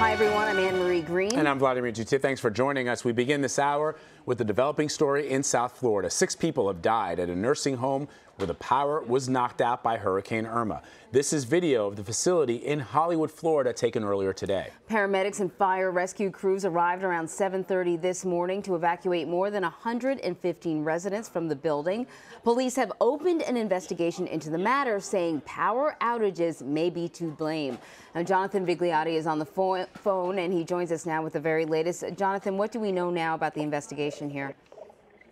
Hi, everyone. I'm Anne-Marie Green. And I'm Vladimir Jutiv. Thanks for joining us. We begin this hour with a developing story in South Florida. 6 people have died at a nursing home where the power was knocked out by Hurricane Irma. This is video of the facility in Hollywood, Florida, taken earlier today. Paramedics and fire rescue crews arrived around 7:30 this morning to evacuate more than 115 residents from the building. Police have opened an investigation into the matter, saying power outages may be to blame. Now, Jonathan Vigliotti is on the phone, and he joins us now with the very latest. Jonathan, what do we know now about the investigation here?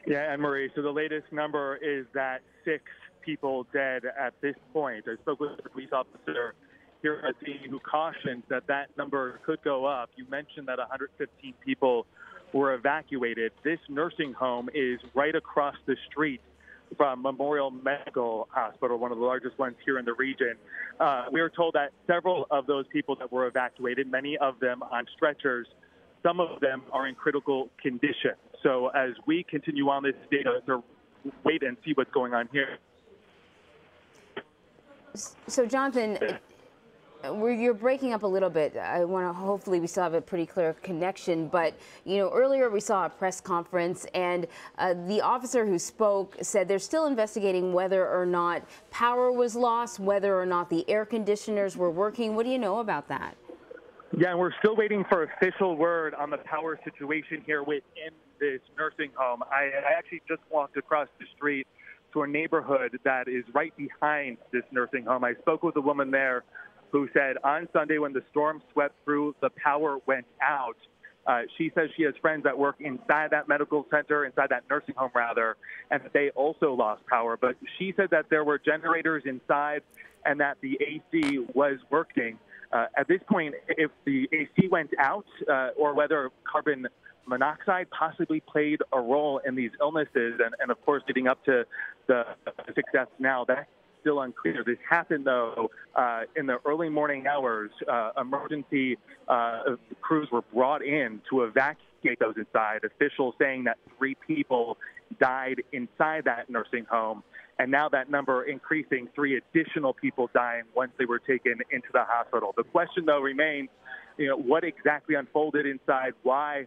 Yeah, Anne-Marie, so the latest number is that 6 people dead at this point. I spoke with a police officer here at the scene who cautioned that that number could go up. You mentioned that 115 people were evacuated. This nursing home is right across the street from Memorial Medical Hospital, one of the largest ones here in the region. We were told that several of those people that were evacuated, many of them on stretchers, some of them are in critical condition. So as we continue on this data to wait and see what's going on here. So, Jonathan, you're breaking up a little bit. I want to, hopefully we still have a pretty clear connection. But, you know, earlier we saw a press conference, and the officer who spoke said they're still investigating whether or not power was lost, whether or not the air conditioners were working. What do you know about that? Yeah, and we're still waiting for official word on the power situation here within this nursing home. I actually just walked across the street to a neighborhood that is right behind this nursing home. I spoke with a woman there who said on Sunday when the storm swept through, the power went out. She says she has friends that work inside that medical center, inside that nursing home rather, and that they also lost power. But she said that there were generators inside and that the AC was working. At this point, if the AC went out or whether carbon monoxide possibly played a role in these illnesses and of course, leading up to the 6 deaths now, that's still unclear. This happened, though, in the early morning hours. Emergency crews were brought in to evacuate those inside, officials saying that 3 people died inside that nursing home. And now that number increasing, 3 additional people dying once they were taken into the hospital. The question, though, remains, you know, what exactly unfolded inside, why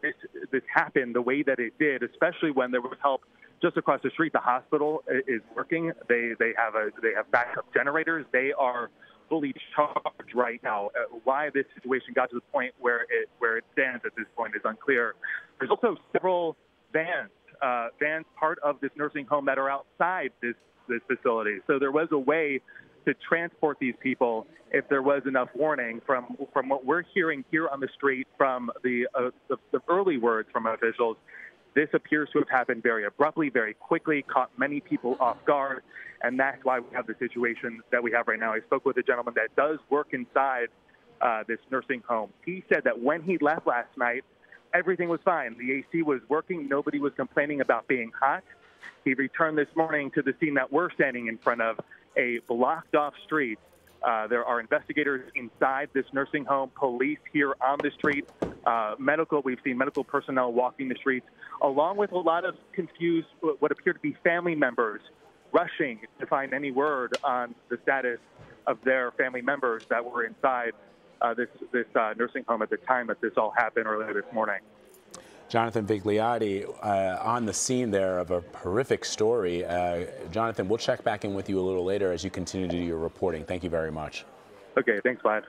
this happened the way that it did, especially when there was help just across the street. The hospital is working. They have backup generators. They are fully charged right now. Why this situation got to the point where it stands at this point is unclear. There's also several vans part of this nursing home that are outside this facility. So there was a way to transport these people if there was enough warning. From what we're hearing here on the street, from the early words from officials, this appears to have happened very abruptly, very quickly, caught many people off guard, and that's why we have the situation that we have right now. I spoke with a gentleman that does work inside this nursing home. He said that when he left last night, everything was fine. The AC was working. Nobody was complaining about being hot. He returned this morning to the scene that we're standing in front of, a blocked-off street. There are investigators inside this nursing home, police here on the street, we've seen medical personnel walking the streets, along with a lot of confused, what appear to be family members, rushing to find any word on the status of their family members that were inside this nursing home at the time that this all happened earlier this morning. Jonathan Vigliotti on the scene there of a horrific story. Jonathan, we'll check back in with you a little later as you continue to do your reporting. Thank you very much. Okay, thanks, Vlad.